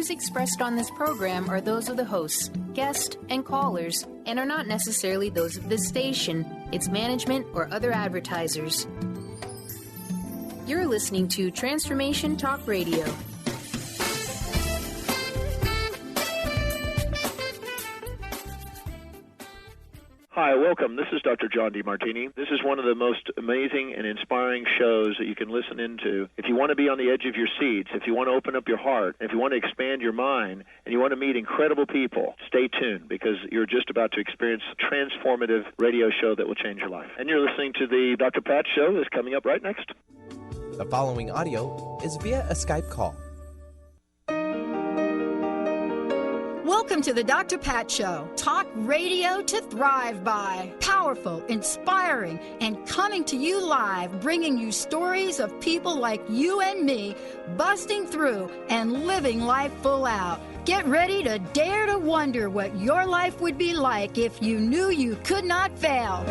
views expressed on this program are those of the hosts, guests, and callers, and are not necessarily those of this station, its management, or other advertisers. You're listening to Transformation Talk Radio. Hi, welcome. This is Dr. John DeMartini. This is one of the most amazing and inspiring shows that you can listen into. If you want to be on the edge of your seats, if you want to open up your heart, if you want to expand your mind, and you want to meet incredible people, stay tuned because you're just about to experience a transformative radio show that will change your life. And you're listening to the Dr. Pat Show that's coming up right next. The following audio is via a Skype call. Welcome to the Dr. Pat Show. Talk radio to thrive by. Powerful, inspiring, and coming to you live, bringing you stories of people like you and me, busting through and living life full out. Get ready to dare to wonder what your life would be like if you knew you could not fail.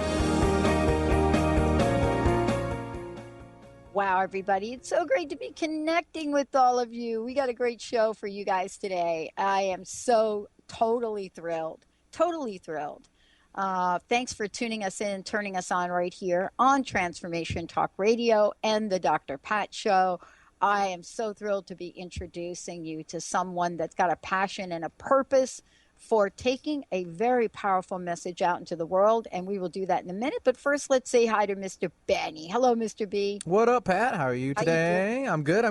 Wow, everybody. It's so great to be connecting with all of you. We got a great show for you guys today. I am so totally thrilled. Thanks for tuning us in, turning us on right here on Transformation Talk Radio and the Dr. Pat Show. I am so thrilled to be introducing you to someone that's got a passion and a purpose for taking a very powerful message out into the world, and we will do that in a minute. But first, let's say hi to Mr. Benny. Hello, Mr. B. What up, Pat? How are you today? I'm good.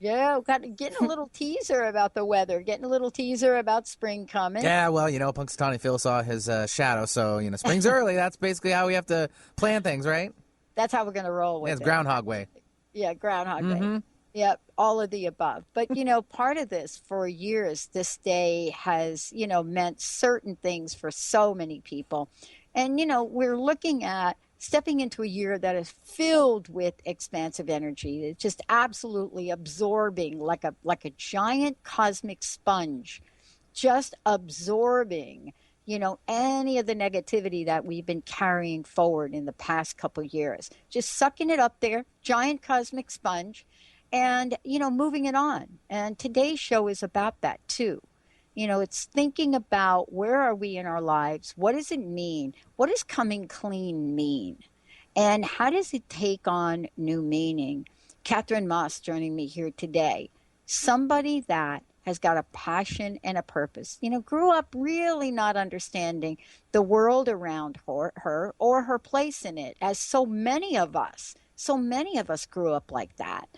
Yeah, getting a little teaser about the weather, getting a little teaser about spring coming. Yeah, well, Punxsutawney Phil saw his shadow, so, spring's early. That's basically how we have to plan things, right? That's how we're going to roll with it. It's Groundhog Way. Yeah, Groundhog Day. Yep, all of the above. But, part of this, for years, this day has, meant certain things for so many people. And, we're looking at stepping into a year that is filled with expansive energy. It's just absolutely absorbing like a giant cosmic sponge, just absorbing, any of the negativity that we've been carrying forward in the past couple of years. Just sucking it up there, giant cosmic sponge. And, moving it on. And today's show is about that, too. It's thinking about where are we in our lives? What does it mean? What does coming clean mean? And how does it take on new meaning? Katherine Maas joining me here today. Somebody that has got a passion and a purpose. Grew up really not understanding the world around her or her place in it, as so many of us grew up like that.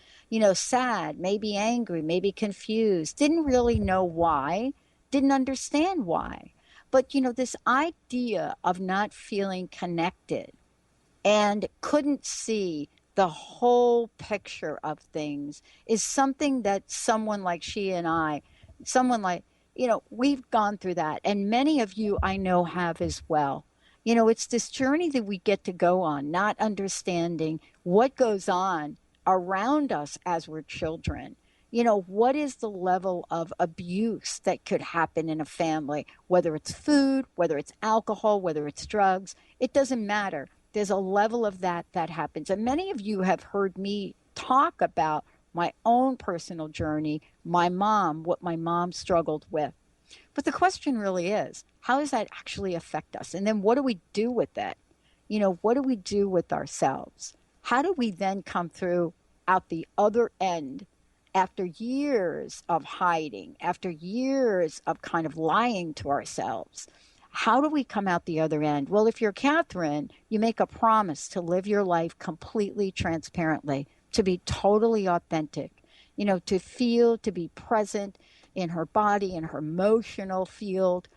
Sad, maybe angry, maybe confused, didn't really know why, didn't understand why. But, this idea of not feeling connected and couldn't see the whole picture of things is something that someone like she and I, we've gone through that. And many of you I know have as well. It's this journey that we get to go on, not understanding what goes on around us as we're children. What is the level of abuse that could happen in a family, whether it's food, whether it's alcohol, whether it's drugs, it doesn't matter. There's a level of that happens. And many of you have heard me talk about my own personal journey, my mom, what my mom struggled with. But the question really is, how does that actually affect us? And then what do we do with it? What do we do with ourselves? How do we then come through out the other end after years of hiding, after years of kind of lying to ourselves? How do we come out the other end? Well, if you're Katherine, you make a promise to live your life completely transparently, to be totally authentic, to feel, to be present in her body, in her emotional field,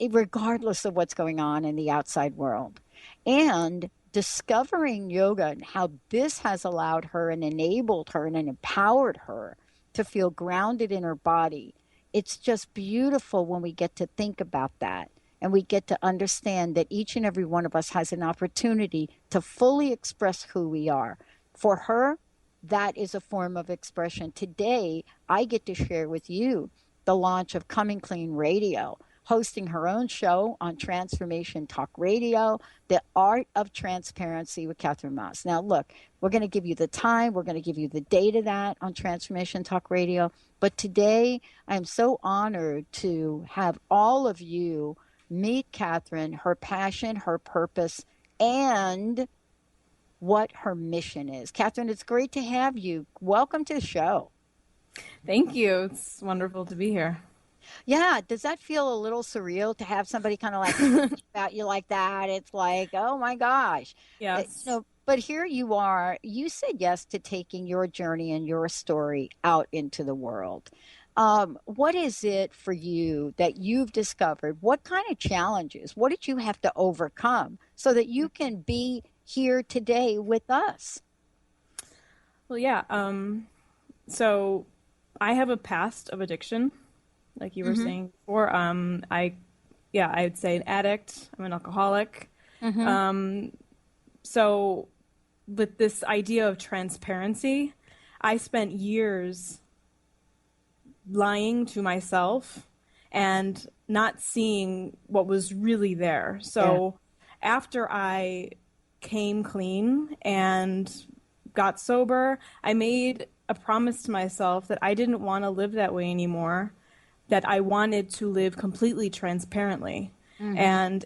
regardless of what's going on in the outside world. And discovering yoga and how this has allowed her and enabled her and empowered her to feel grounded in her body. It's just beautiful when we get to think about that and we get to understand that each and every one of us has an opportunity to fully express who we are. For her, that is a form of expression. Today, I get to share with you the launch of Coming Clean Radio. hosting her own show on Transformation Talk Radio, The Art of Transparency with Katherine Maas. Now, look, we're going to give you the time. We're going to give you the date of that on Transformation Talk Radio. But today, I'm so honored to have all of you meet Katherine, her passion, her purpose, and what her mission is. Katherine, it's great to have you. Welcome to the show. Thank you. It's wonderful to be here. Yeah. Does that feel a little surreal to have somebody kind of like think about you like that? It's like, oh my gosh. Yes. But here you are. You said yes to taking your journey and your story out into the world. What is it for you that you've discovered? What kind of challenges? What did you have to overcome so that you can be here today with us? Well, yeah. So I have a past of addiction, like you were saying before. I'd say an addict. I'm an alcoholic. So with this idea of transparency, I spent years lying to myself and not seeing what was really there. So after I came clean and got sober, I made a promise to myself that I didn't want to live that way anymore, that I wanted to live completely transparently. And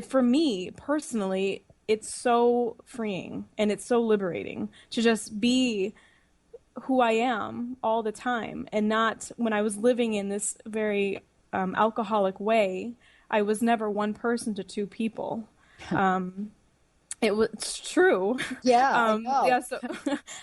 for me personally, it's so freeing and it's so liberating to just be who I am all the time, and not, when I was living in this very alcoholic way, I was never one person to two people. It's true. Yeah, I know. Yeah. So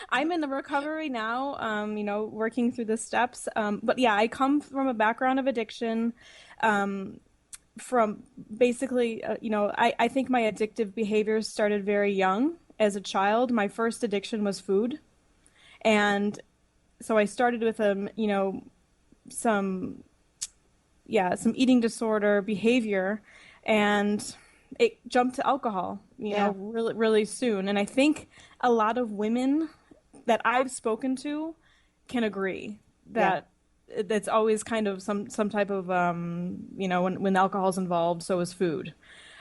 I'm in the recovery now, working through the steps. But yeah, I come from a background of addiction, from basically, I think my addictive behaviors started very young. As a child, my first addiction was food. And so I started with some eating disorder behavior, and it jumped to alcohol, really, really soon. And I think a lot of women that I've spoken to can agree that that's always kind of some type of, when alcohol's involved, so is food.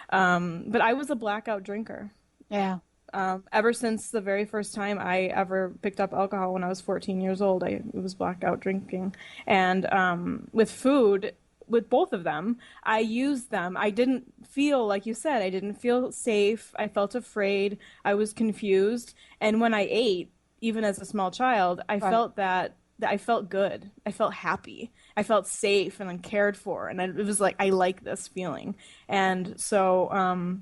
But I was a blackout drinker. Yeah. Ever since the very first time I ever picked up alcohol when I was 14 years old, it was blackout drinking. And with food, with both of them, I used them. I didn't feel, like you said, I didn't feel safe. I felt afraid. I was confused. And when I ate, even as a small child, I felt that I felt good. I felt happy. I felt safe and cared for. And it was like, I like this feeling. And so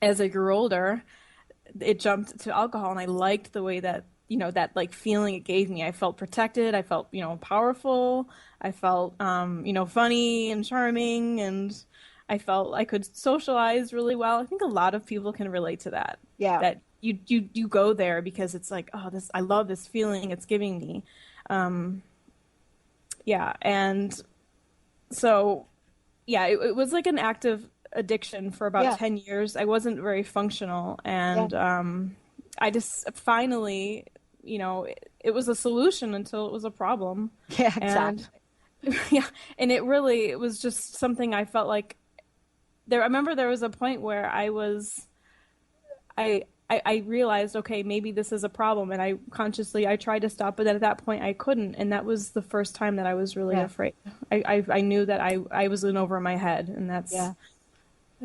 as I grew older, it jumped to alcohol, and I liked the way that, that like feeling it gave me. I felt protected. I felt, powerful. I felt, funny and charming, and I felt I could socialize really well. I think a lot of people can relate to that. Yeah. That you go there because it's like, oh, I love this feeling it's giving me. And so, it was like an active addiction for about 10 years. I wasn't very functional, and I just finally, it was a solution until it was a problem. Yeah, exactly. And it was just something I felt like I remember there was a point where I realized, okay, maybe this is a problem, and I tried to stop, but then at that point I couldn't, and that was the first time that I was really afraid. I knew that I was in over my head, and that's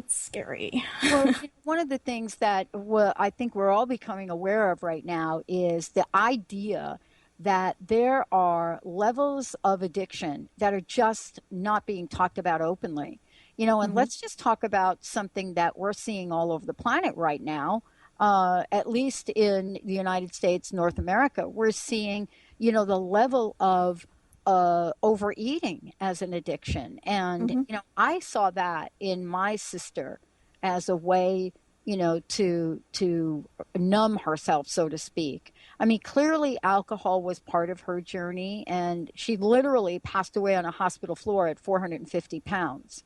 scary. Well, one of the things that I think we're all becoming aware of right now is the idea that there are levels of addiction that are just not being talked about openly. And let's just talk about something that we're seeing all over the planet right now, at least in the United States, North America. We're seeing, the level of overeating as an addiction. And, I saw that in my sister as a way, to numb herself, so to speak. I mean, clearly alcohol was part of her journey, and she literally passed away on a hospital floor at 450 pounds.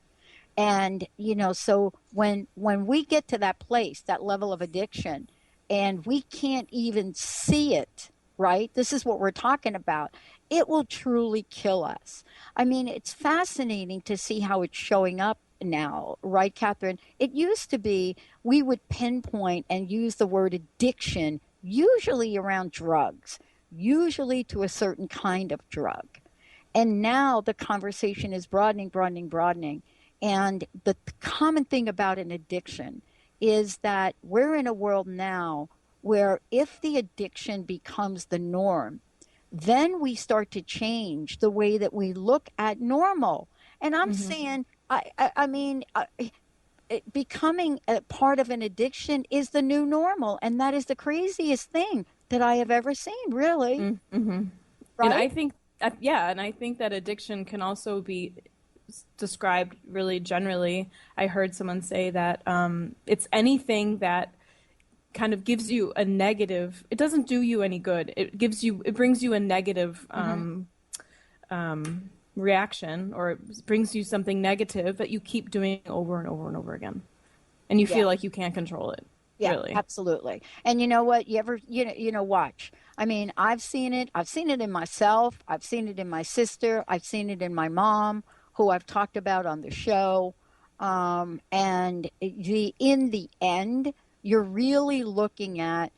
And, so when we get to that place, that level of addiction, and we can't even see it right? This is what we're talking about. It will truly kill us. I mean, it's fascinating to see how it's showing up now, right, Catherine? It used to be we would pinpoint and use the word addiction usually around drugs, usually to a certain kind of drug. And now the conversation is broadening. And the common thing about an addiction is that we're in a world now where if the addiction becomes the norm, then we start to change the way that we look at normal. And I'm saying, becoming a part of an addiction is the new normal. And that is the craziest thing that I have ever seen, really. Mm-hmm. Right? And I think, that addiction can also be described really generally. I heard someone say that it's anything that kind of gives you a negative, it doesn't do you any good. It brings you a negative reaction, or it brings you something negative that you keep doing over and over and over again. And you feel like you can't control it. Yeah, really. Absolutely. And you know what? Watch. I mean, I've seen it. I've seen it in myself. I've seen it in my sister. I've seen it in my mom, who I've talked about on the show. And in the end, you're really looking at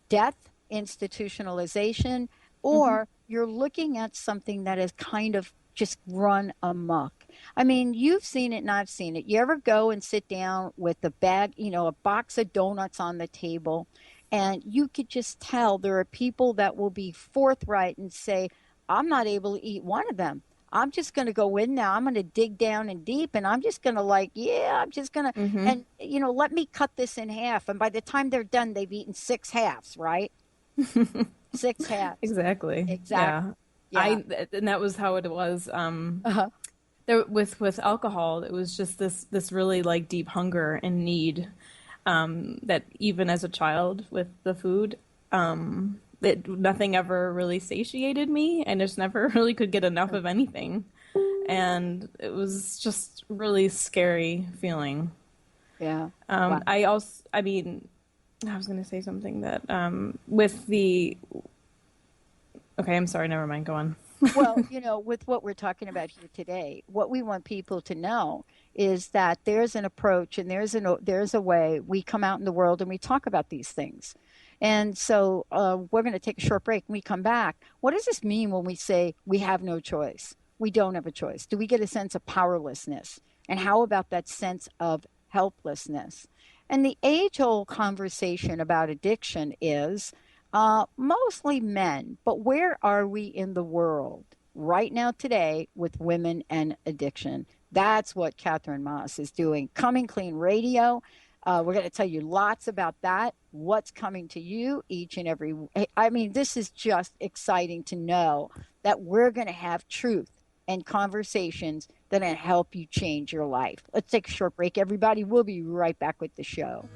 death, institutionalization, or you're looking at something that is kind of just run amok. I mean, you've seen it and I've seen it. You ever go and sit down with a bag, a box of donuts on the table, and you could just tell there are people that will be forthright and say, I'm not able to eat one of them. I'm just going to go in now. I'm going to dig down and deep, and I'm just going to and, let me cut this in half. And by the time they're done, they've eaten 6 halves, right? 6 halves. Exactly. Yeah. And that was how it was. There, with alcohol, it was just this really like deep hunger and need that even as a child with the food, nothing ever really satiated me, and just never really could get enough of anything. And it was just really scary feeling. Yeah. Wow. I was going to say something that okay, I'm sorry, never mind, go on. Well, with what we're talking about here today, what we want people to know is that there's an approach and there's a way we come out in the world and we talk about these things. And so we're going to take a short break. When we come back, what does this mean when we say we have no choice? We don't have a choice. Do we get a sense of powerlessness? And how about that sense of helplessness? And the age-old conversation about addiction is mostly men, but where are we in the world right now today with women and addiction? That's what Katherine Maas is doing. Coming Clean Radio. We're going to tell you lots about that, what's coming to you each and every. I mean, this is just exciting to know that we're going to have truth and conversations that are going to help you change your life. Let's take a short break, everybody. We'll be right back with the show.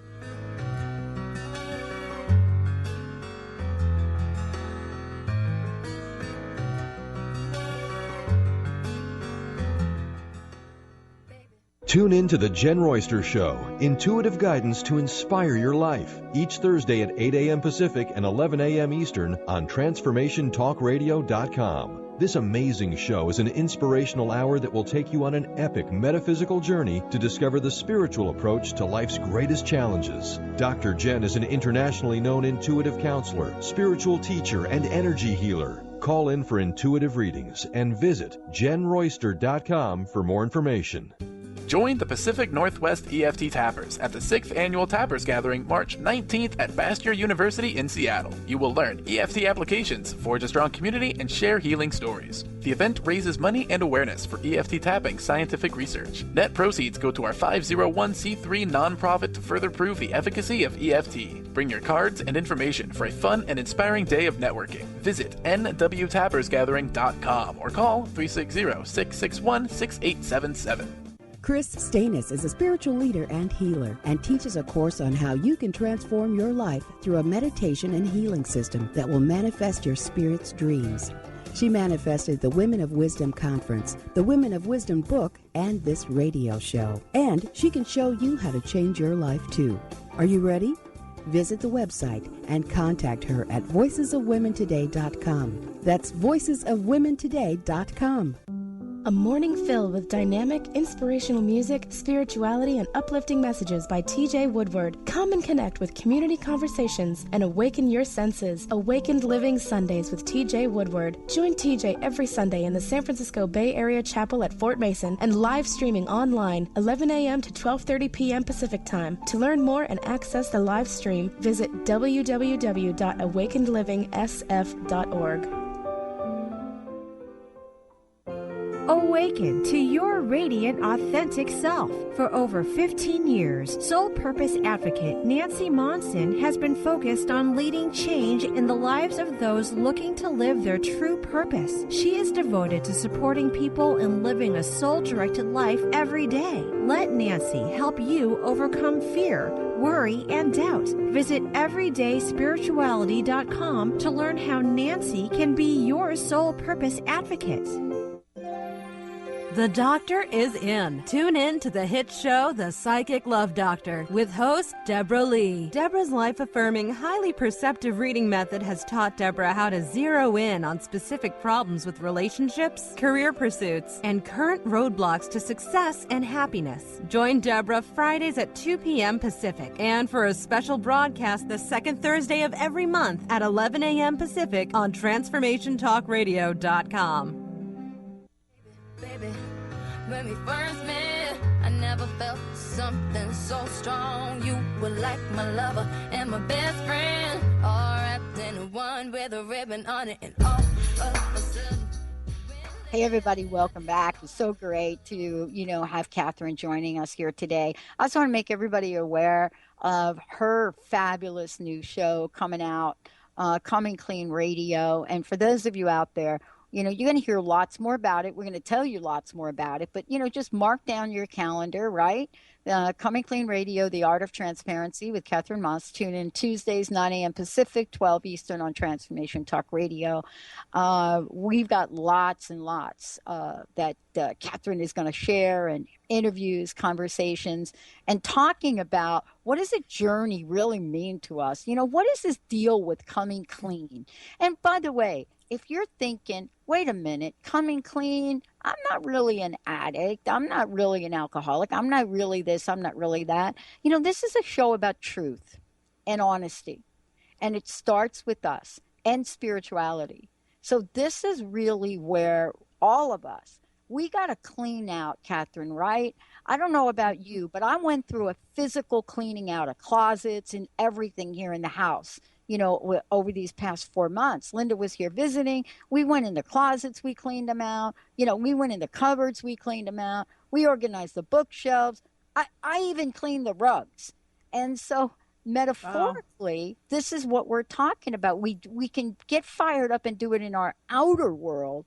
Tune in to The Jen Royster Show, intuitive guidance to inspire your life, each Thursday at 8 a.m. Pacific and 11 a.m. Eastern on TransformationTalkRadio.com. This amazing show is an inspirational hour that will take you on an epic metaphysical journey to discover the spiritual approach to life's greatest challenges. Dr. Jen is an internationally known intuitive counselor, spiritual teacher, and energy healer. Call in for intuitive readings and visit JenRoyster.com for more information. Join the Pacific Northwest EFT Tappers at the 6th Annual Tappers Gathering March 19th at Bastyr University in Seattle. You will learn EFT applications, forge a strong community, and share healing stories. The event raises money and awareness for EFT tapping scientific research. Net proceeds go to our 501c3 nonprofit to further prove the efficacy of EFT. Bring your cards and information for a fun and inspiring day of networking. Visit nwtappersgathering.com or call 360-661-6877. Chris Stanis is a spiritual leader and healer and teaches a course on how you can transform your life through a meditation and healing system that will manifest your spirit's dreams. She manifested the Women of Wisdom Conference, the Women of Wisdom book, and this radio show. And she can show you how to change your life too. Are you ready? Visit the website and contact her at voicesofwomentoday.com. That's voicesofwomentoday.com. A morning filled with dynamic, inspirational music, spirituality, and uplifting messages by TJ Woodward. Come and connect with community conversations and awaken your senses. Awakened Living Sundays with TJ Woodward. Join TJ every Sunday in the San Francisco Bay Area Chapel at Fort Mason and live streaming online 11 a.m. to 12:30 p.m. Pacific Time. To learn more and access the live stream, visit www.awakenedlivingsf.org. Awaken to your radiant, authentic self. For over 15 years, Soul Purpose Advocate Nancy Monson has been focused on leading change in the lives of those looking to live their true purpose. She is devoted to supporting people in living a soul-directed life every day. Let Nancy help you overcome fear, worry, and doubt. Visit everydayspirituality.com to learn how Nancy can be your Soul Purpose Advocate. The Doctor is in. Tune in to the hit show, The Psychic Love Doctor, with host Deborah Lee. Deborah's life-affirming, highly perceptive reading method has taught Deborah how to zero in on specific problems with relationships, career pursuits, and current roadblocks to success and happiness. Join Deborah Fridays at 2 p.m. Pacific, and for a special broadcast the second Thursday of every month at 11 a.m. Pacific on TransformationTalkRadio.com. Baby, when we first met, I never felt something so strong. You were like my lover and my best friend, all wrapped in one with a ribbon on it, and all of a sudden. Hey everybody, welcome back. It's so great to, have Katherine joining us here today. I just want to make everybody aware of her fabulous new show coming out, Coming Clean Radio. And for those of you out there, you're going to hear lots more about it. We're going to tell you lots more about it. But, just mark down your calendar, right? Coming Clean Radio, The Art of Transparency with Katherine Maas. Tune in Tuesdays, 9 a.m. Pacific, 12 Eastern on Transformation Talk Radio. We've got lots and lots that Katherine is going to share, and interviews, conversations, and talking about what does a journey really mean to us? What is this deal with coming clean? And by the way, if you're thinking, wait a minute, coming clean, I'm not really an addict, I'm not really an alcoholic, I'm not really this, I'm not really that. This is a show about truth and honesty. And it starts with us and spirituality. So this is really where all of us, we got to clean out, Katherine, right? I don't know about you, but I went through a physical cleaning out of closets and everything here in the house. Over these past 4 months. Linda was here visiting. We went in the closets, we cleaned them out. We went in the cupboards, we cleaned them out. We organized the bookshelves. I even cleaned the rugs. And so metaphorically, This is what we're talking about. We can get fired up and do it in our outer world,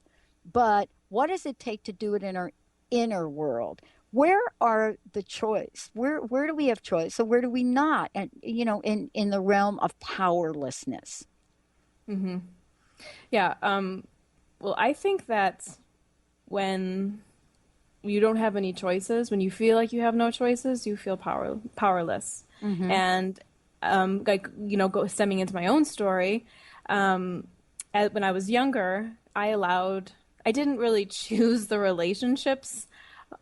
but what does it take to do it in our inner world? Where are the choice? Where do we have choice? So where do we not? And in the realm of powerlessness. Mm-hmm. Yeah. Well, I think that when you don't have any choices, when you feel like you have no choices, you feel powerless. Mm-hmm. And stemming into my own story, when I was younger, I didn't really choose the relationships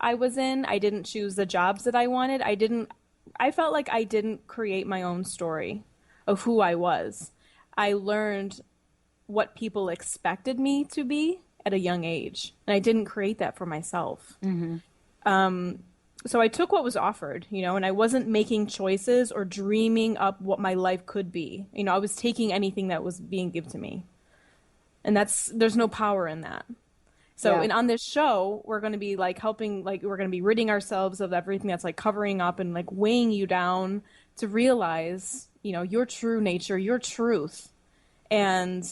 I was in. I didn't choose the jobs that I wanted. I felt like I didn't create my own story of who I was. I learned what people expected me to be at a young age, and I didn't create that for myself. Mm-hmm. So I took what was offered, and I wasn't making choices or dreaming up what my life could be. I was taking anything that was being given to me, and there's no power in that. So, yeah. And on this show, we're going to be helping, we're going to be ridding ourselves of everything that's covering up and weighing you down to realize, your true nature, your truth, and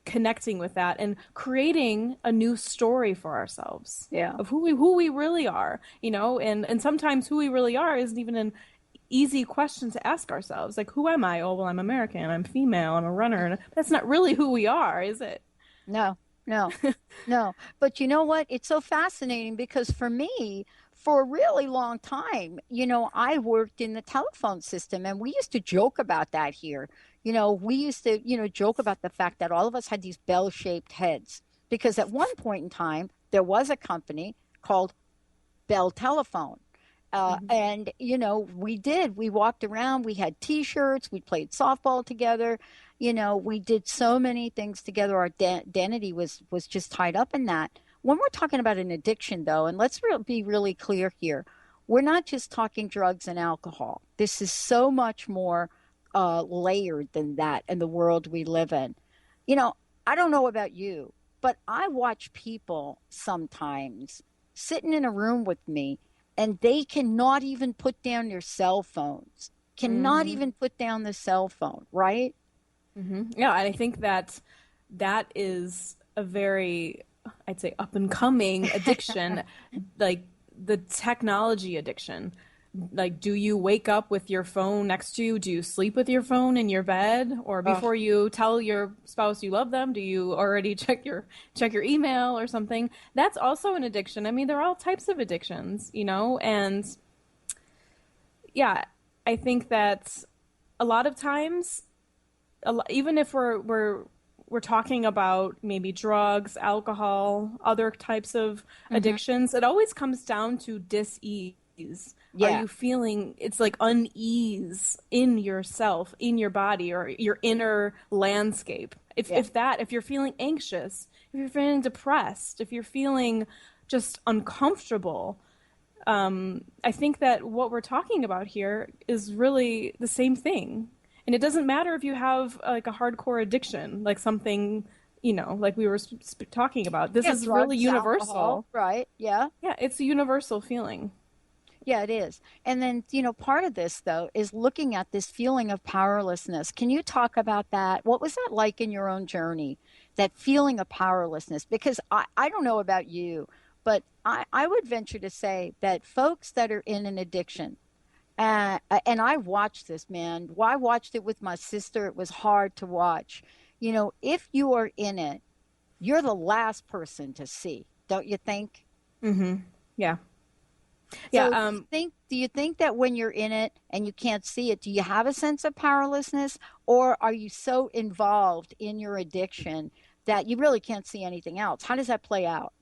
connecting with that and creating a new story for ourselves. Yeah. Of who we really are, and sometimes who we really are isn't even an easy question to ask ourselves. Who am I? Oh, well, I'm American, I'm female, I'm a runner. And that's not really who we are, is it? No. But you know what? It's so fascinating because for me, for a really long time, I worked in the telephone system, and we used to joke about that here. We used to, joke about the fact that all of us had these bell-shaped heads because at one point in time, there was a company called Bell Telephone. And, we walked around, we had T-shirts, we played softball together, we did so many things together. Our identity was just tied up in that. When we're talking about an addiction, though, and let's be really clear here, we're not just talking drugs and alcohol. This is so much more layered than that in the world we live in. I don't know about you, but I watch people sometimes sitting in a room with me, and they cannot even put down their cell phones, even put down the cell phone, right? Mm-hmm. Yeah, and I think that is a very, I'd say, up-and-coming addiction, like the technology addiction. Like, do you wake up with your phone next to you? Do you sleep with your phone in your bed? Or before you tell your spouse you love them, do you already check your email or something? That's also an addiction. I mean, there are all types of addictions, and yeah, I think that a lot of times, even if we're talking about maybe drugs, alcohol, other types of addictions, it always comes down to dis-ease. Yeah. Are you feeling it's like unease in yourself, in your body, or your inner landscape? If you're feeling anxious, if you're feeling depressed, if you're feeling just uncomfortable, I think that what we're talking about here is really the same thing. And it doesn't matter if you have like a hardcore addiction, like something, like we were talking about. This is drugs, really universal. Alcohol, right? Yeah. Yeah, it's a universal feeling. Yeah, it is. And then, part of this, though, is looking at this feeling of powerlessness. Can you talk about that? What was that like in your own journey, that feeling of powerlessness? Because I don't know about you, but I would venture to say that folks that are in an addiction, and I watched this, man. I watched it with my sister. It was hard to watch. If you are in it, you're the last person to see, don't you think? Mm-hmm. Yeah. So do you think that when you're in it and you can't see it, do you have a sense of powerlessness, or are you so involved in your addiction that you really can't see anything else? How does that play out?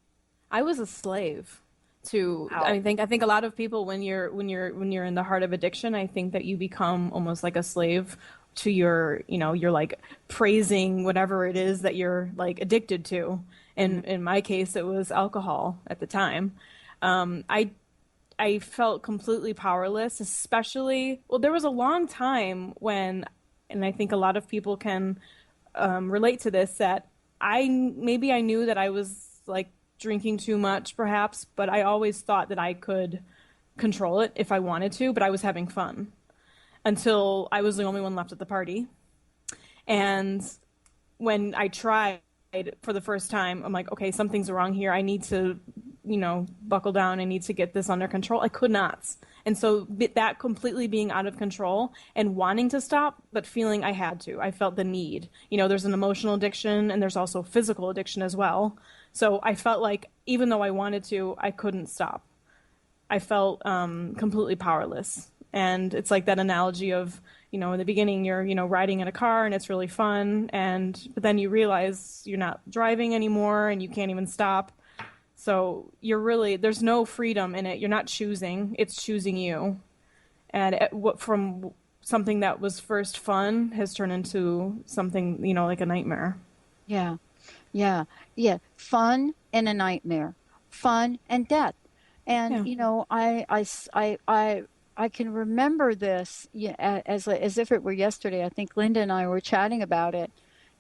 I was a slave to. Wow. I think a lot of people, when you're in the heart of addiction, I think that you become almost like a slave to you're like praising whatever it is that you're like addicted to. And in my case, it was alcohol at the time. I felt completely powerless, especially, there was a long time when, and I think a lot of people can relate to this, that I knew that I was like drinking too much perhaps, but I always thought that I could control it if I wanted to, but I was having fun until I was the only one left at the party. And when I tried for the first time, I'm like, okay, something's wrong here. I need to buckle down. I need to get this under control. I could not. And so that completely being out of control and wanting to stop, but feeling I had to. I felt the need. There's an emotional addiction and there's also physical addiction as well. So I felt like even though I wanted to, I couldn't stop. I felt completely powerless. And it's like that analogy of, in the beginning you're, riding in a car and it's really fun. But then you realize you're not driving anymore and you can't even stop. So there's no freedom in it. You're not choosing, it's choosing you. And from something that was first fun has turned into something, like a nightmare. Yeah. Yeah. Yeah. Fun and a nightmare. Fun and death. And, I can remember this as if it were yesterday. I think Linda and I were chatting about it.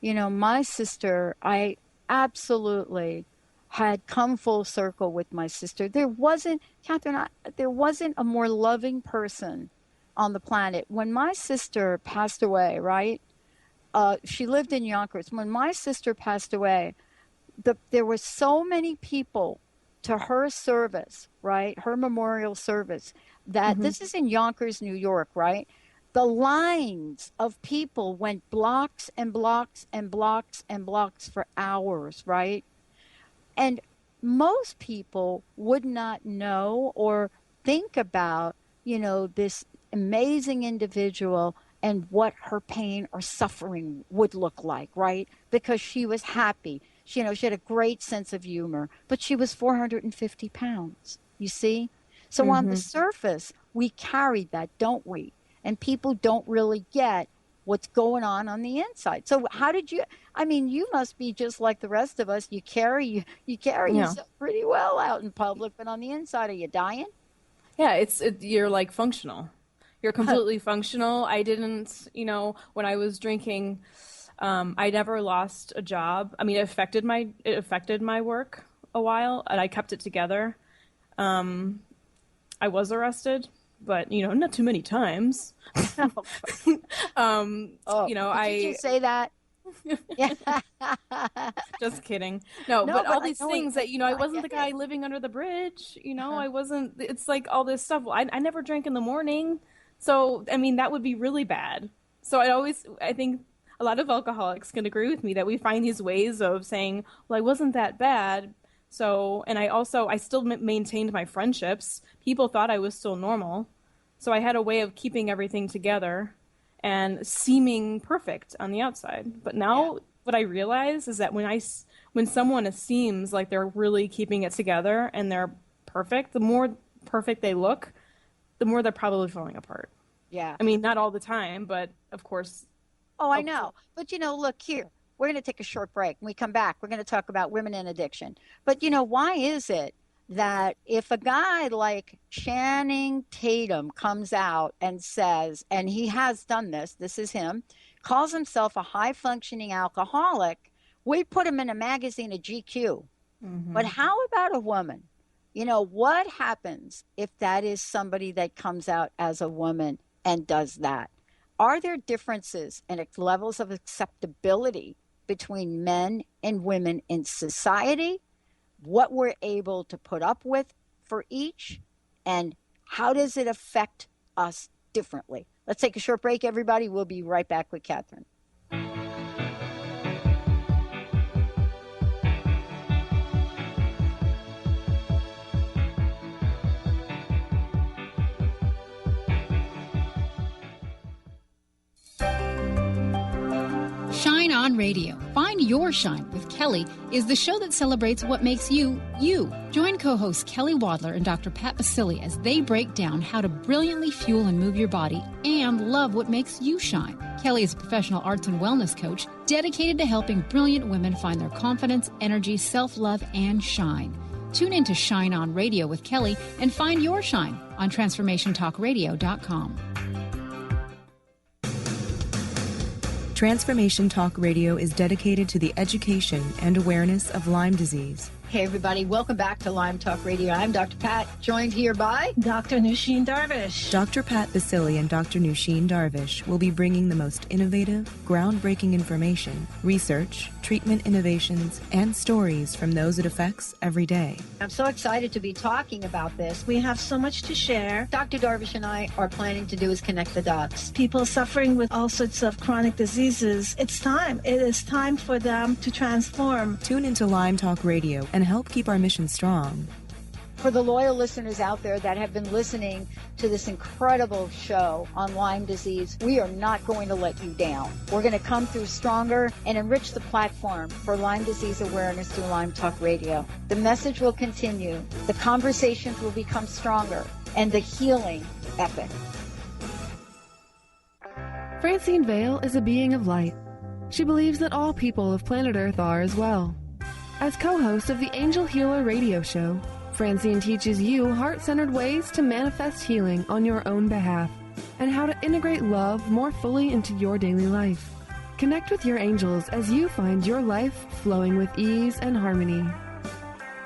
My sister, I absolutely had come full circle with my sister. There wasn't a more loving person on the planet. When my sister passed away, right? She lived in Yonkers. When my sister passed away, there were so many people to her service, right? Her memorial service. That this is in Yonkers, New York, right? The lines of people went blocks and blocks and blocks and blocks for hours, right? And most people would not know or think about, this amazing individual and what her pain or suffering would look like, right? Because she was happy. She had a great sense of humor, but she was 450 pounds, you see? So on the surface, we carry that, don't we? And people don't really get what's going on the inside. So how did you, you must be just like the rest of us. You carry yourself pretty well out in public, but on the inside, are you dying? Yeah, you're like functional. You're completely functional. I didn't, when I was drinking, I never lost a job. I mean, it affected my work a while, and I kept it together. I was arrested, but not too many times. Did you say that? Just kidding. No, but all these things that I wasn't the guy living under the bridge. I wasn't. It's like all this stuff. I never drank in the morning, so that would be really bad. So I think a lot of alcoholics can agree with me that we find these ways of saying, well, I wasn't that bad. So, and I still maintained my friendships. People thought I was still normal. So I had a way of keeping everything together and seeming perfect on the outside. But now what I realize is that when someone seems like they're really keeping it together and they're perfect, the more perfect they look, the more they're probably falling apart. Yeah. Not all the time, but of course. Oh, I know. But, look here. We're going to take a short break. When we come back, we're going to talk about women and addiction. But, why is it that if a guy like Channing Tatum comes out and says, and he has done this is him, calls himself a high-functioning alcoholic, we put him in a magazine, a GQ. Mm-hmm. But how about a woman? What happens if that is somebody that comes out as a woman and does that? Are there differences in levels of acceptability between men and women in society? What we're able to put up with for each, and how does it affect us differently? Let's take a short break, everybody. We'll be right back with Katherine. Shine On Radio. Find Your Shine with Kelly is the show that celebrates what makes you, you. Join co-hosts Kelly Wadler and Dr. Pat Basili as they break down how to brilliantly fuel and move your body and love what makes you shine. Kelly is a professional arts and wellness coach dedicated to helping brilliant women find their confidence, energy, self-love, and shine. Tune in to Shine On Radio with Kelly and find your shine on TransformationTalkRadio.com. Transformation Talk Radio is dedicated to the education and awareness of Lyme disease. Hey, everybody. Welcome back to Lyme Talk Radio. I'm Dr. Pat, joined here by Dr. Nusheen Darvish. Dr. Pat Basili and Dr. Nusheen Darvish will be bringing the most innovative, groundbreaking information, research, treatment innovations, and stories from those it affects every day. I'm so excited to be talking about this. We have so much to share. Dr. Darvish and I are planning to do is connect the dots. People suffering with all sorts of chronic diseases, it's time. It is time for them to transform. Tune into Lyme Talk Radio and help keep our mission strong. For the loyal listeners out there that have been listening to this incredible show on Lyme disease, we are not going to let you down. We're going to come through stronger and enrich the platform for Lyme disease awareness through Lyme Talk Radio. The message will continue, the conversations will become stronger, and the healing epic. Francine Vale is a being of light. She believes that all people of planet Earth are as well. As co-host of the Angel Healer radio show, Francine teaches you heart-centered ways to manifest healing on your own behalf and how to integrate love more fully into your daily life. Connect with your angels as you find your life flowing with ease and harmony.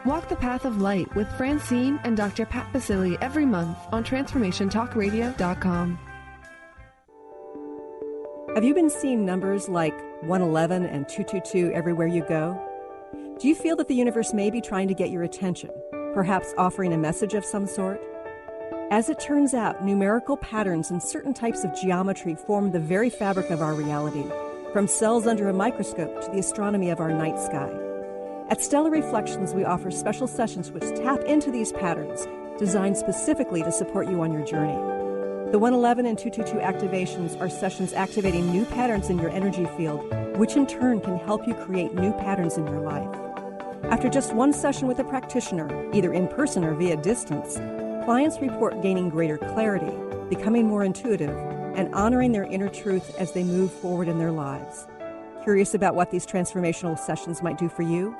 Walk the path of light with Francine and Dr. Pat Basili every month on TransformationTalkRadio.com. Have you been seeing numbers like 111 and 222 everywhere you go? Do you feel that the universe may be trying to get your attention, perhaps offering a message of some sort? As it turns out, numerical patterns and certain types of geometry form the very fabric of our reality, from cells under a microscope to the astronomy of our night sky. At Stellar Reflections, we offer special sessions which tap into these patterns, designed specifically to support you on your journey. The 111 and 222 activations are sessions activating new patterns in your energy field, which in turn can help you create new patterns in your life. After just one session with a practitioner, either in person or via distance, clients report gaining greater clarity, becoming more intuitive, and honoring their inner truth as they move forward in their lives. Curious about what these transformational sessions might do for you?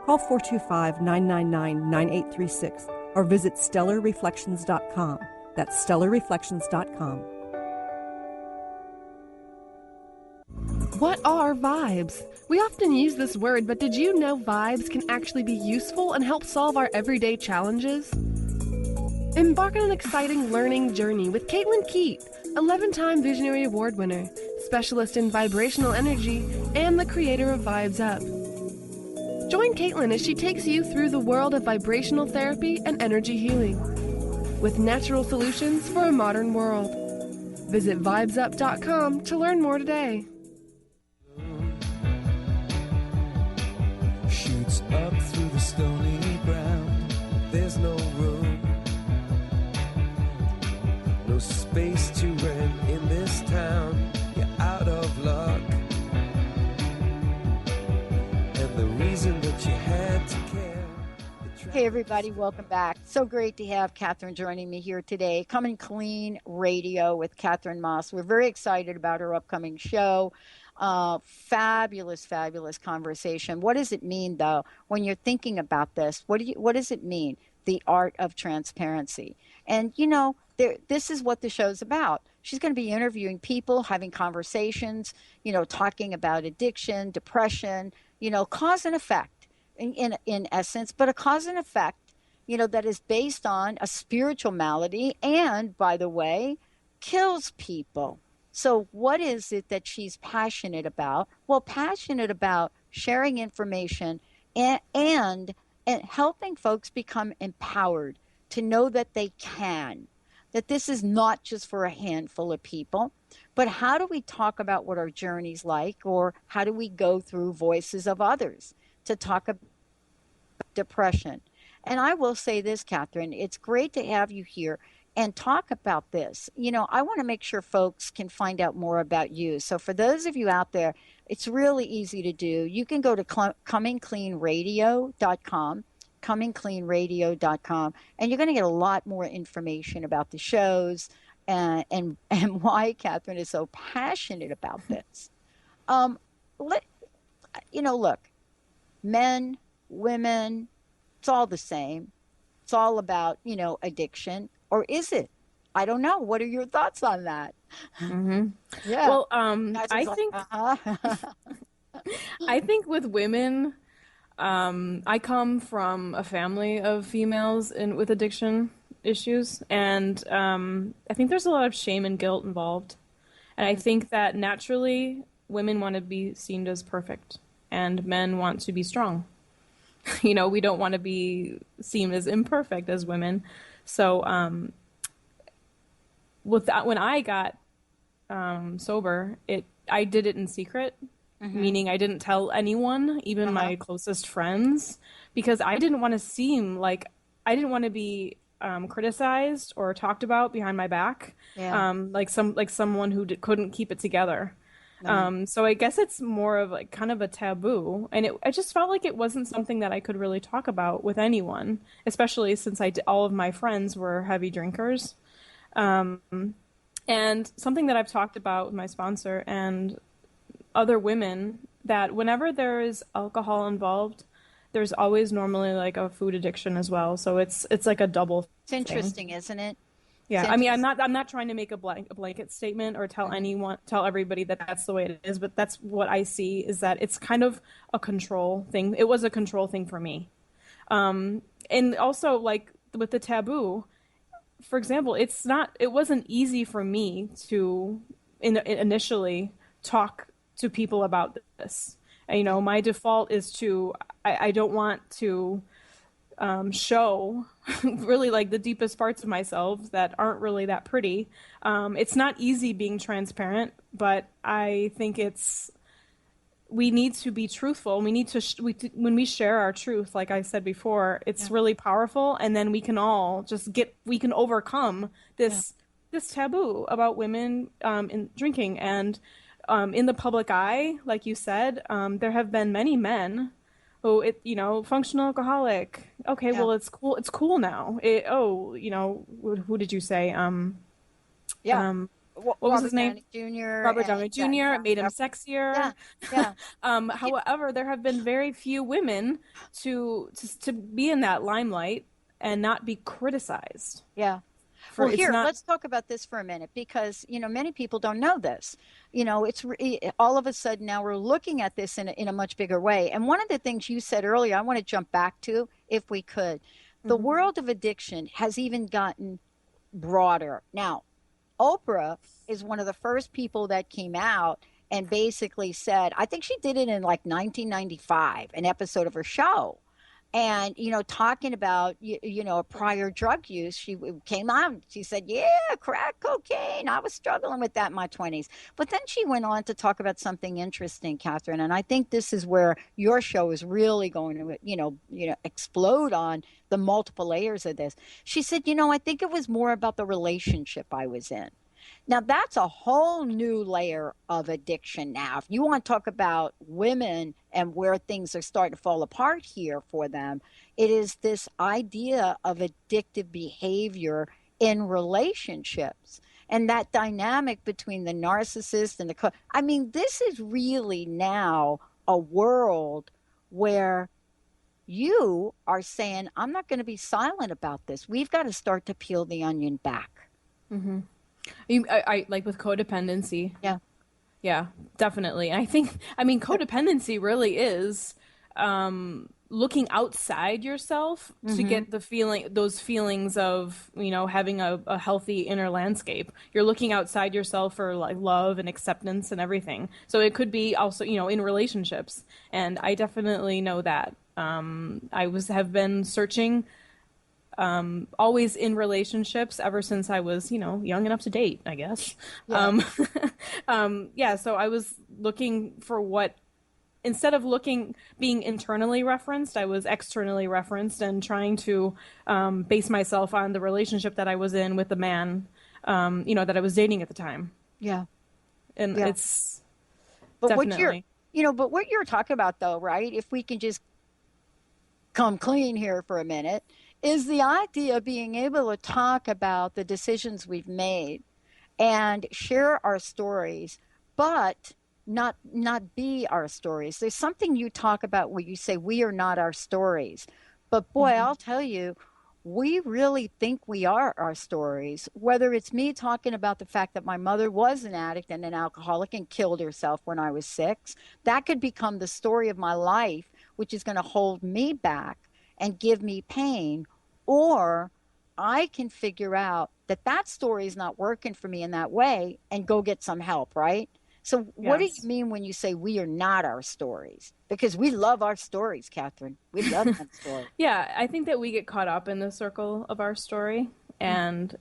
Call 425-999-9836 or visit stellarreflections.com. That's stellarreflections.com. What are vibes? We often use this word, but did you know vibes can actually be useful and help solve our everyday challenges? Embark on an exciting learning journey with Caitlin Keat, 11-time Visionary Award winner, specialist in vibrational energy, and the creator of Vibes Up. Join Caitlin as she takes you through the world of vibrational therapy and energy healing, with natural solutions for a modern world. Visit vibesup.com to learn more today. Shoots up through the stony ground. There's no room, no space to rent in this town. You're out of luck, and the reason that you had to care. Hey everybody, welcome back. So great to have Katherine joining me here today. Coming Clean Radio with Katherine Maas. We're very excited about her upcoming show. Fabulous conversation. What does it mean, though, when you're thinking about this? What does it mean? The art of transparency. And, this is what the show's about. She's going to be interviewing people, having conversations, talking about addiction, depression, cause and effect in essence, but a cause and effect, that is based on a spiritual malady and, by the way, kills people. So what is it that she's passionate about? Well, passionate about sharing information and helping folks become empowered to know that they can, that this is not just for a handful of people, but how do we talk about what our journey's like, or how do we go through voices of others to talk about depression? And I will say this, Katherine, it's great to have you here and talk about this. I want to make sure folks can find out more about you. So for those of you out there, it's really easy to do. You can go to comingcleanradio.com, comingcleanradio.com, and you're going to get a lot more information about the shows and why Katherine is so passionate about this. Look, men, women, it's all the same. It's all about, addiction. Or is it? I don't know. What are your thoughts on that? Mm-hmm. Yeah. Well, I think with women, I come from a family of females with addiction issues, and I think there's a lot of shame and guilt involved. And I think that naturally women want to be seen as perfect, and men want to be strong. We don't want to be seen as imperfect as women. So with that, when I got sober, I did it in secret, meaning I didn't tell anyone, even my closest friends, because I didn't want to seem like I didn't want to be criticized or talked about behind my back, like someone who couldn't keep it together. So I guess it's more of like kind of a taboo, and I just felt like it wasn't something that I could really talk about with anyone, especially since all of my friends were heavy drinkers. And something that I've talked about with my sponsor and other women, that whenever there is alcohol involved, there's always normally like a food addiction as well. So it's like a double. It's interesting, isn't it? Yeah, I mean, I'm not trying to make a blanket statement or tell everybody that that's the way it is, but that's what I see, is that it's kind of a control thing. It was a control thing for me. And also, like with the taboo, for example, it wasn't easy for me to initially talk to people about this. My default is I don't want to show really like the deepest parts of myself that aren't really that pretty. It's not easy being transparent, but I think it's we need to be truthful. We need to when we share our truth, like I said before, it's really powerful, and then we can all we can overcome this taboo about women in drinking. And in the public eye, like you said, there have been many men who, functional alcoholic. Okay, well, it's cool. It's cool now. Who did you say? What was his name? Robert Downey Jr. It made him sexier. Yeah. However, there have been very few women to be in that limelight and not be criticized. Yeah. Well, let's talk about this for a minute, because, many people don't know this. It's all of a sudden now we're looking at this in a much bigger way. And one of the things you said earlier, I want to jump back to, if we could. The world of addiction has even gotten broader. Now, Oprah is one of the first people that came out and basically said, I think she did it in like 1995, an episode of her show. And, talking about, a prior drug use, she came out, she said, crack cocaine. I was struggling with that in my 20s. But then she went on to talk about something interesting, Katherine. And I think this is where your show is really going to, explode on the multiple layers of this. She said, I think it was more about the relationship I was in. Now, that's a whole new layer of addiction now. If you want to talk about women and where things are starting to fall apart here for them, it is this idea of addictive behavior in relationships. And that dynamic between the narcissist and this is really now a world where you are saying, I'm not going to be silent about this. We've got to start to peel the onion back. Mm-hmm. I like with codependency. Yeah, definitely. I think, codependency really is looking outside yourself to get those feelings of, having a healthy inner landscape. You're looking outside yourself for like love and acceptance and everything. So it could be also, in relationships. And I definitely know that. I have been searching always in relationships ever since I was, young enough to date, I guess. Yeah. So I was looking for instead of being internally referenced, I was externally referenced and trying to base myself on the relationship that I was in with the man, that I was dating at the time. Yeah. And it's but definitely. What you're talking about, though, right? If we can just come clean here for a minute, is the idea of being able to talk about the decisions we've made and share our stories, but not be our stories. There's something you talk about where you say we are not our stories. But boy, I'll tell you, we really think we are our stories, whether it's me talking about the fact that my mother was an addict and an alcoholic and killed herself when I was 6. That could become the story of my life, which is going to hold me back and give me pain. Or I can figure out that story is not working for me in that way and go get some help, right? So what do you mean when you say we are not our stories? Because we love our stories, Katherine. We love that story. Yeah, I think that we get caught up in the circle of our story. And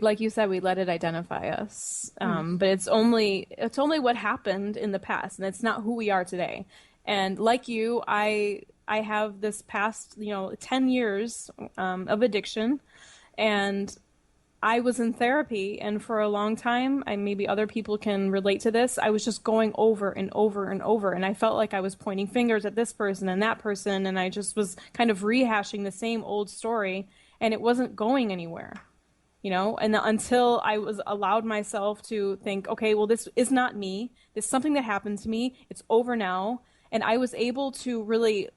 like you said, we let it identify us. But it's only what happened in the past, and it's not who we are today. And like you, I have this past, 10 years of addiction, and I was in therapy, and for a long time, maybe other people can relate to this, I was just going over and over and over, and I felt like I was pointing fingers at this person and that person, and I just was kind of rehashing the same old story, and it wasn't going anywhere, and until I was allowed myself to think, okay, well, this is not me, this is something that happened to me, it's over now, and I was able to really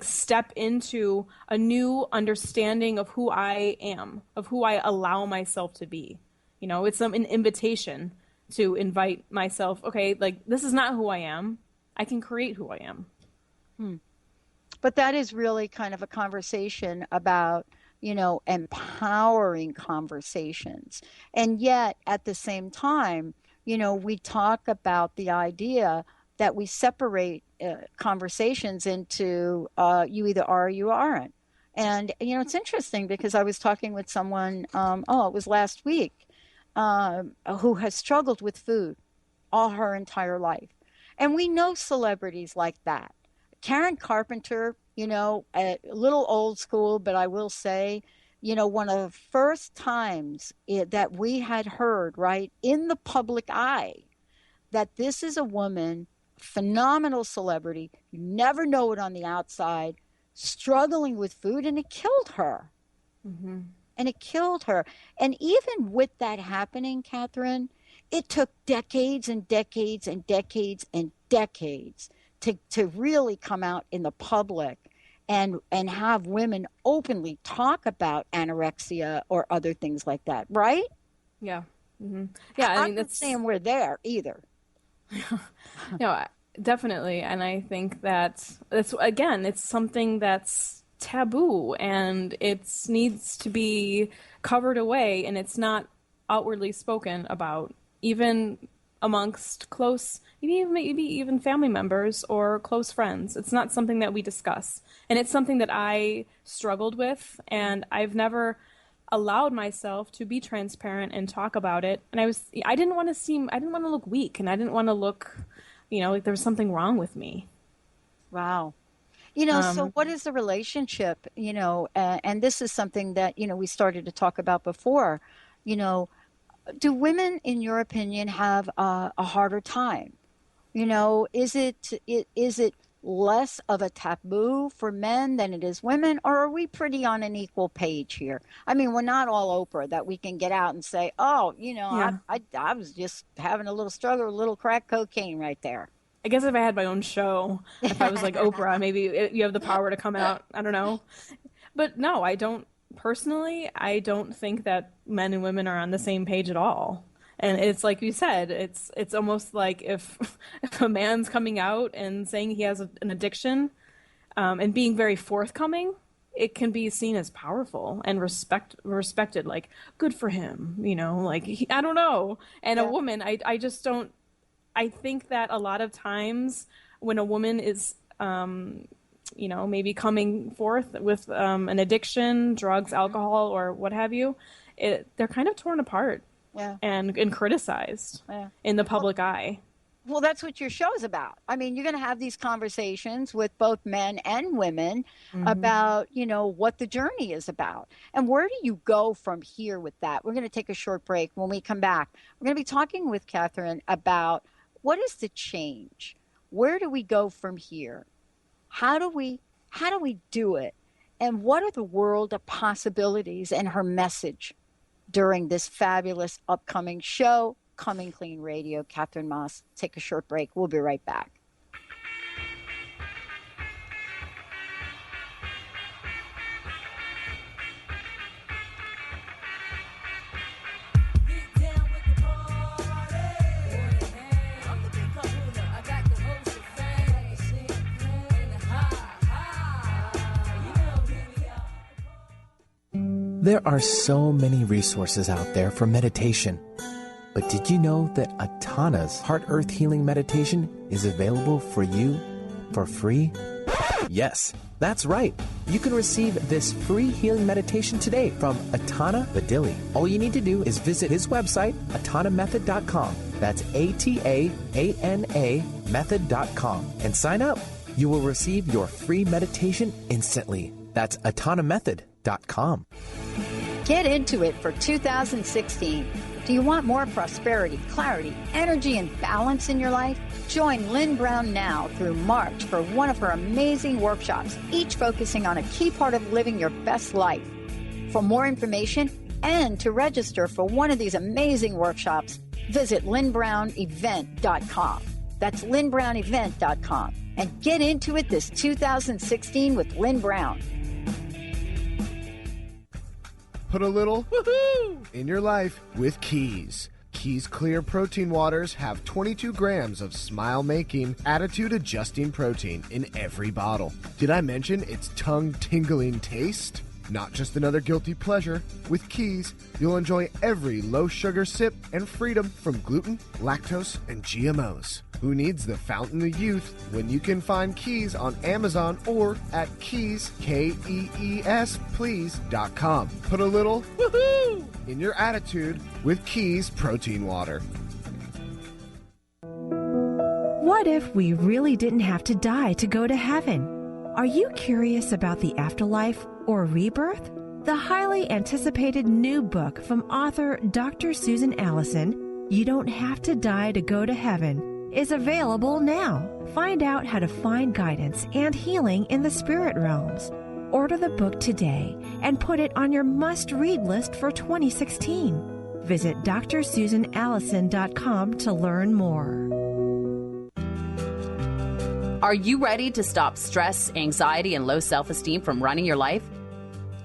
step into a new understanding of who I am, of who I allow myself to be. It's an invitation to invite myself, okay, this is not who I am. I can create who I am. But that is really kind of a conversation about, empowering conversations. And yet at the same time, we talk about the idea that we separate conversations into you either are or you aren't. And, it's interesting because I was talking with someone, it was last week, who has struggled with food all her entire life. And we know celebrities like that. Karen Carpenter, a little old school, but I will say, one of the first times that we had heard, right, in the public eye, that this is a woman, phenomenal celebrity, you never know it on the outside, struggling with food, and it killed her. Mm-hmm. And it killed her. And even with that happening, Katherine, it took decades and decades and decades and decades to really come out in the public and have women openly talk about anorexia or other things like that, right? Yeah. Mm-hmm. Yeah, I'm not saying we're there either. No, definitely. And I think that it's something that's taboo, and it needs to be covered away, and it's not outwardly spoken about, even amongst close, maybe even family members or close friends. It's not something that we discuss. And it's something that I struggled with, and I've never allowed myself to be transparent and talk about it. And I didn't want to look weak, and I didn't want to look, like there was something wrong with me. Wow. So what is the relationship, and this is something that, we started to talk about before, do women, in your opinion, have a harder time? Is it less of a taboo for men than it is women, or are we pretty on an equal page here? I mean, we're not all Oprah that we can get out and say, oh, Yeah. I was just having a little struggle, a little crack cocaine right there. I guess if I had my own show, if I was like Oprah, maybe you have the power to come out. I don't know. But no, I don't. Personally, I don't think that men and women are on the same page at all. And it's like you said, it's almost like if a man's coming out and saying he has an addiction, and being very forthcoming, it can be seen as powerful and respected, like, good for him, I don't know. And a woman, I just don't. I think that a lot of times when a woman is, maybe coming forth with an addiction, drugs, alcohol, or what have you, they're kind of torn apart and criticized in the public eye. Well, that's what your show is about. I mean, you're going to have these conversations with both men and women about, what the journey is about. And where do you go from here with that? We're going to take a short break. When we come back, we're going to be talking with Katherine about what is the change? Where do we go from here? How do we do it? And what are the world of possibilities and her message during this fabulous upcoming show, Coming Clean Radio? Katherine Maas. Take a short break. We'll be right back. There are so many resources out there for meditation. But did you know that Atana's Heart Earth Healing Meditation is available for you for free? Yes, that's right. You can receive this free healing meditation today from Atana Badili. All you need to do is visit his website, atanamethod.com. That's ATAANA method.com, and sign up. You will receive your free meditation instantly. That's atanamethod.com. Get into it for 2016. Do you want more prosperity, clarity, energy, and balance in your life? Join Lynn Brown now through March for one of her amazing workshops, each focusing on a key part of living your best life. For more information and to register for one of these amazing workshops, visit lynnbrownevent.com. That's lynnbrownevent.com. And get into it this 2016 with Lynn Brown. Put a little woohoo in your life with Keys. Keys Clear Protein Waters have 22 grams of smile-making, attitude-adjusting protein in every bottle. Did I mention its tongue-tingling taste? Not just another guilty pleasure. With Keys, you'll enjoy every low-sugar sip and freedom from gluten, lactose, and GMOs. Who needs the fountain of youth when you can find Keys on Amazon or at Keys, Kees, please.com. Put a little woohoo in your attitude with Keys Protein Water. What if we really didn't have to die to go to heaven? Are you curious about the afterlife or rebirth? The highly anticipated new book from author Dr. Susan Allison, You Don't Have to Die to Go to Heaven, is available now. Find out how to find guidance and healing in the spirit realms. Order the book today and put it on your must-read list for 2016. Visit drsusanallison.com to learn more. Are you ready to stop stress, anxiety, and low self-esteem from running your life?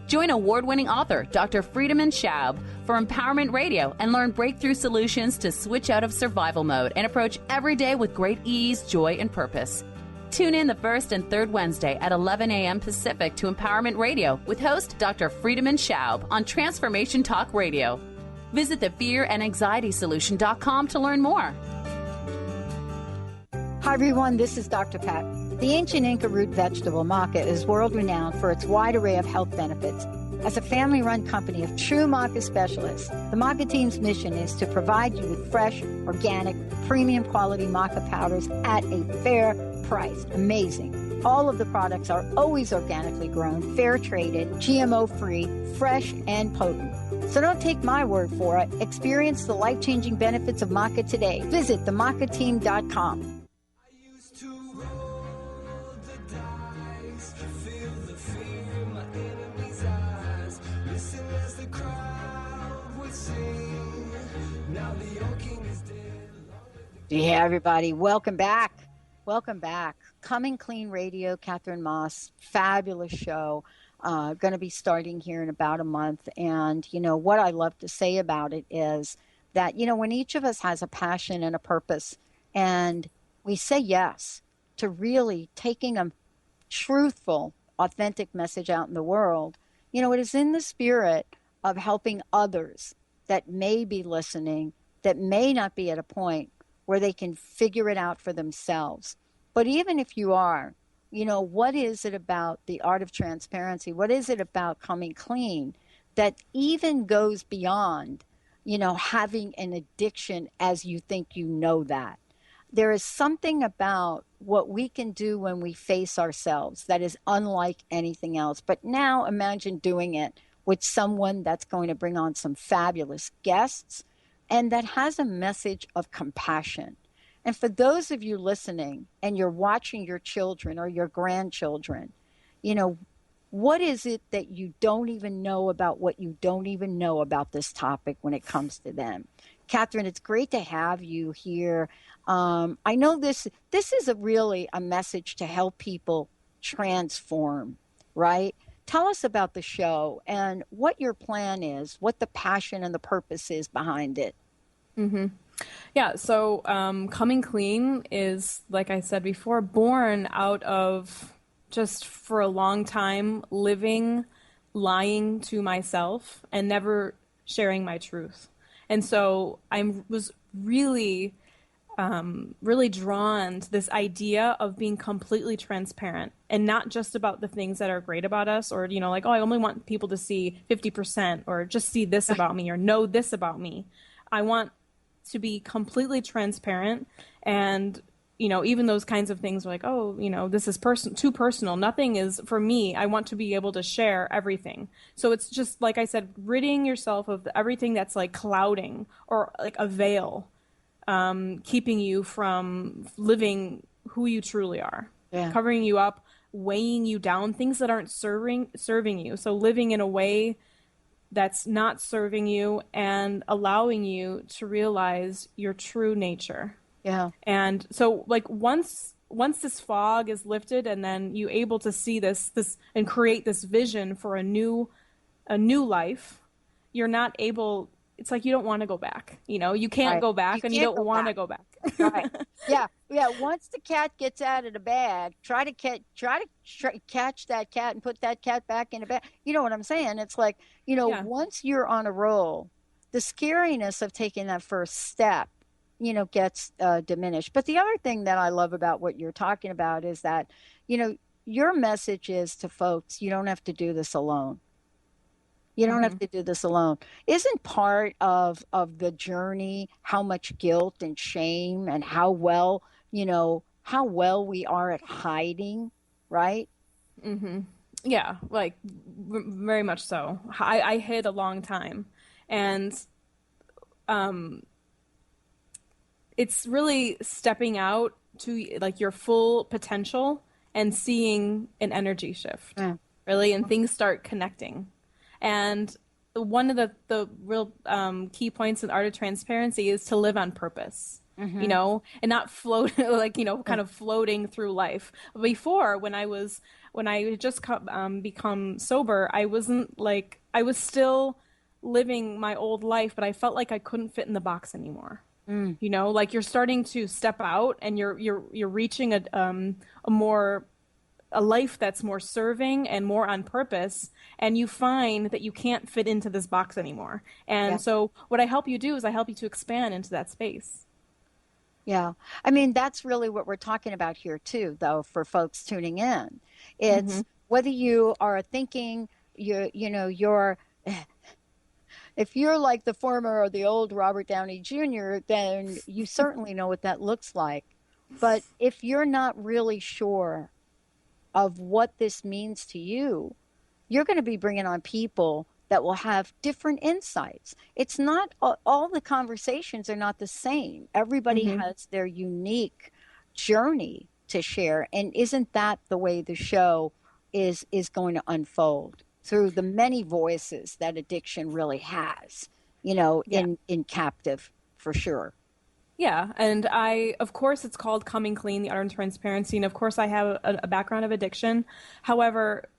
Join award-winning author Dr. Friedemann Schaub for Empowerment Radio and learn breakthrough solutions to switch out of survival mode and approach every day with great ease, joy, and purpose. Tune in the first and third Wednesday at 11 a.m. Pacific to Empowerment Radio with host Dr. Friedemann Schaub on Transformation Talk Radio. Visit thefearandanxietysolution.com to learn more. Hi, everyone. This is Dr. Pat. The ancient Inca root vegetable maca is world-renowned for its wide array of health benefits. As a family-run company of true maca specialists, the maca team's mission is to provide you with fresh, organic, premium-quality maca powders at a fair price. Amazing. All of the products are always organically grown, fair-traded, GMO-free, fresh, and potent. So don't take my word for it. Experience the life-changing benefits of maca today. Visit themacateam.com. Yeah, everybody, welcome back. Welcome back. Coming Clean Radio, Katherine Maas, fabulous show. Going to be starting here in about a month. And, you know, what I love to say about it is that, you know, when each of us has a passion and a purpose and we say yes to really taking a truthful, authentic message out in the world, you know, it is in the spirit of helping others that may be listening, that may not be at a point where they can figure it out for themselves. But even if you are, you know, what is it about the art of transparency? What is it about coming clean that even goes beyond, you know, having an addiction as you think you know that? There is something about what we can do when we face ourselves that is unlike anything else. But now imagine doing it with someone that's going to bring on some fabulous guests and that has a message of compassion. And for those of you listening and you're watching your children or your grandchildren, you know, what is it that you don't even know about what you don't even know about this topic when it comes to them? Katherine, it's great to have you here. I know this is really a message to help people transform, right? Tell us about the show and what your plan is, what the passion and the purpose is behind it. Mm-hmm. Yeah, so Coming Clean is, like I said before, born out of just for a long time lying to myself and never sharing my truth. And so I was really drawn to this idea of being completely transparent and not just about the things that are great about us or, you know, like, oh, I only want people to see 50% or just see this about me or know this about me. I want to be completely transparent and, you know, even those kinds of things are like, oh, you know, this is too personal. Nothing is for me. I want to be able to share everything. So it's just, like I said, ridding yourself of everything that's like clouding or like a veil, keeping you from living who you truly are, covering you up, weighing you down, things that aren't serving you. So living in a way that's not serving you and allowing you to realize your true nature. Yeah. And so like once this fog is lifted and then you able to see this and create this vision for a new life, you're not able, it's like you don't want to go back. You know, you can't go back and you don't want to go back. Right. Yeah. Once the cat gets out of the bag, try to catch that cat and put that cat back in the bag. You know what I'm saying? It's like, you know, once you're on a roll, the scariness of taking that first step, you know, gets diminished. But the other thing that I love about what you're talking about is that, you know, your message is to folks, you don't have to do this alone. You don't have to do this alone. Isn't part of the journey how much guilt and shame and how well how well we are at hiding, right? Mm-hmm. Yeah, like very much so. I hid a long time, and it's really stepping out to like your full potential and seeing an energy shift, really, and things start connecting. And one of the real key points in Art of Transparency is to live on purpose. Mm-hmm. And not float kind of floating through life. Before, when I had just become sober, I was still living my old life, but I felt like I couldn't fit in the box anymore. Like you're starting to step out and you're reaching a life that's more serving and more on purpose, and you find that you can't fit into this box anymore. And so what I help you do is I help you to expand into that space. Yeah. I mean, that's really what we're talking about here too, though, for folks tuning in. It's whether you are thinking if you're like the former or the old Robert Downey Jr., then you certainly know what that looks like. But if you're not really sure of what this means to you, you're going to be bringing on people that will have different insights. It's not all the conversations are not the same. Everybody has their unique journey to share. And isn't that the way the show is going to unfold, through the many voices that addiction really has, in captive, for sure. Yeah, and of course, it's called Coming Clean, the Art of Transparency, and of course I have a background of addiction. However,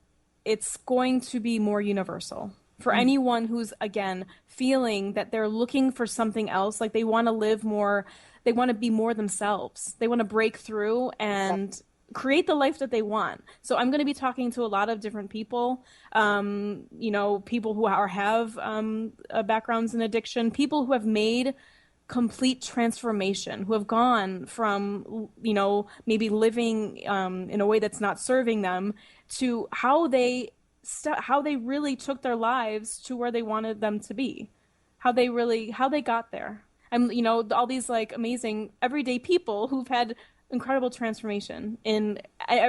it's going to be more universal. For anyone who's, again, feeling that they're looking for something else, like they want to live more, they want to be more themselves. They want to break through and create the life that they want. So I'm going to be talking to a lot of different people, people who have backgrounds in addiction, people who have made complete transformation, who have gone from, maybe living in a way that's not serving them, to how they really took their lives to where they wanted them to be, how they got there. And, all these like amazing everyday people who've had incredible transformation in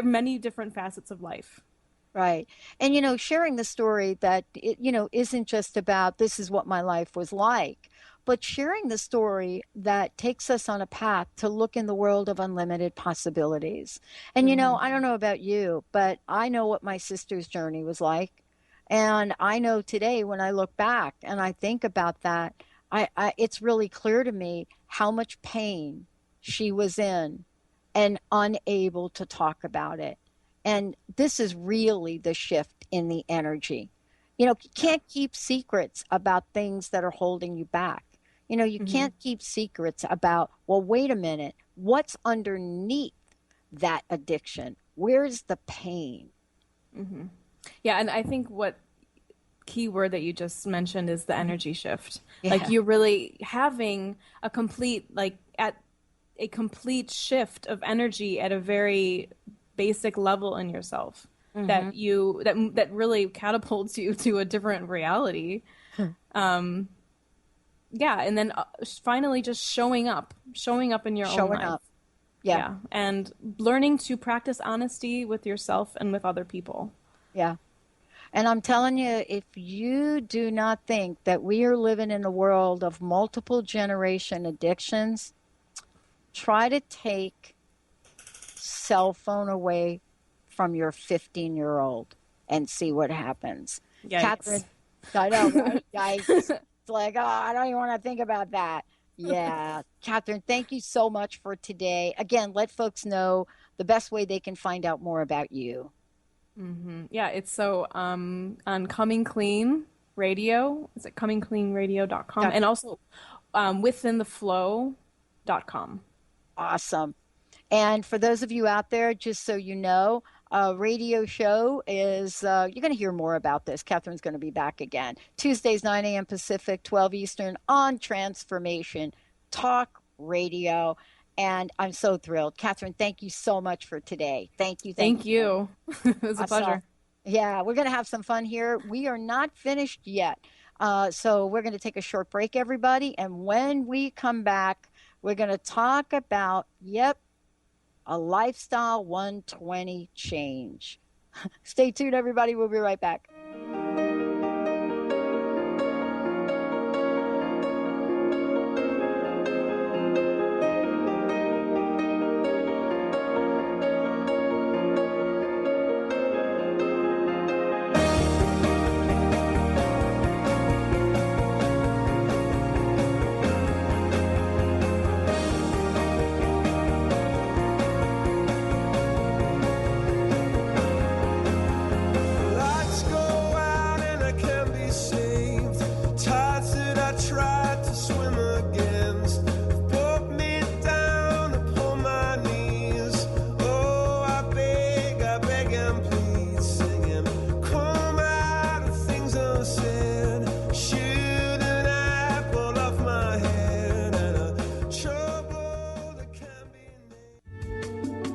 many different facets of life. Right. And, sharing the story that, isn't just about this is what my life was like, but sharing the story that takes us on a path to look in the world of unlimited possibilities. And, I don't know about you, but I know what my sister's journey was like. And I know today when I look back and I think about that, it's really clear to me how much pain she was in and unable to talk about it. And this is really the shift in the energy. You can't keep secrets about things that are holding you back. You can't keep secrets about, well, wait a minute, what's underneath that addiction? Where's the pain? Mm-hmm. Yeah, and I think what key word that you just mentioned is the energy shift. Yeah. Like you're really having a complete shift of energy at a very basic level in yourself that really catapults you to a different reality. Yeah, and then finally just showing up in your own life. Yeah, and learning to practice honesty with yourself and with other people. Yeah. And I'm telling you, if you do not think that we are living in a world of multiple generation addictions, try to take cell phone away from your 15-year-old and see what happens. Yikes. Katherine, I know, right? Yikes. It's like, I don't even want to think about that. Yeah. Katherine, thank you so much for today. Again, let folks know the best way they can find out more about you. Mm-hmm. Yeah, it's so on Coming Clean Radio. Is it comingcleanradio.com? And also withintheflow.com. Awesome. And for those of you out there, just so you know, radio show is, you're going to hear more about this. Katherine's going to be back again. Tuesdays, 9 a.m. Pacific, 12 Eastern on Transformation Talk Radio. And I'm so thrilled. Katherine, thank you so much for today. Thank you. Thank you. It was a pleasure. Yeah, we're going to have some fun here. We are not finished yet. So we're going to take a short break, everybody. And when we come back, we're going to talk about, a lifestyle 120 change. Stay tuned, everybody. We'll be right back.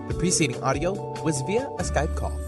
The preceding audio was via a Skype call.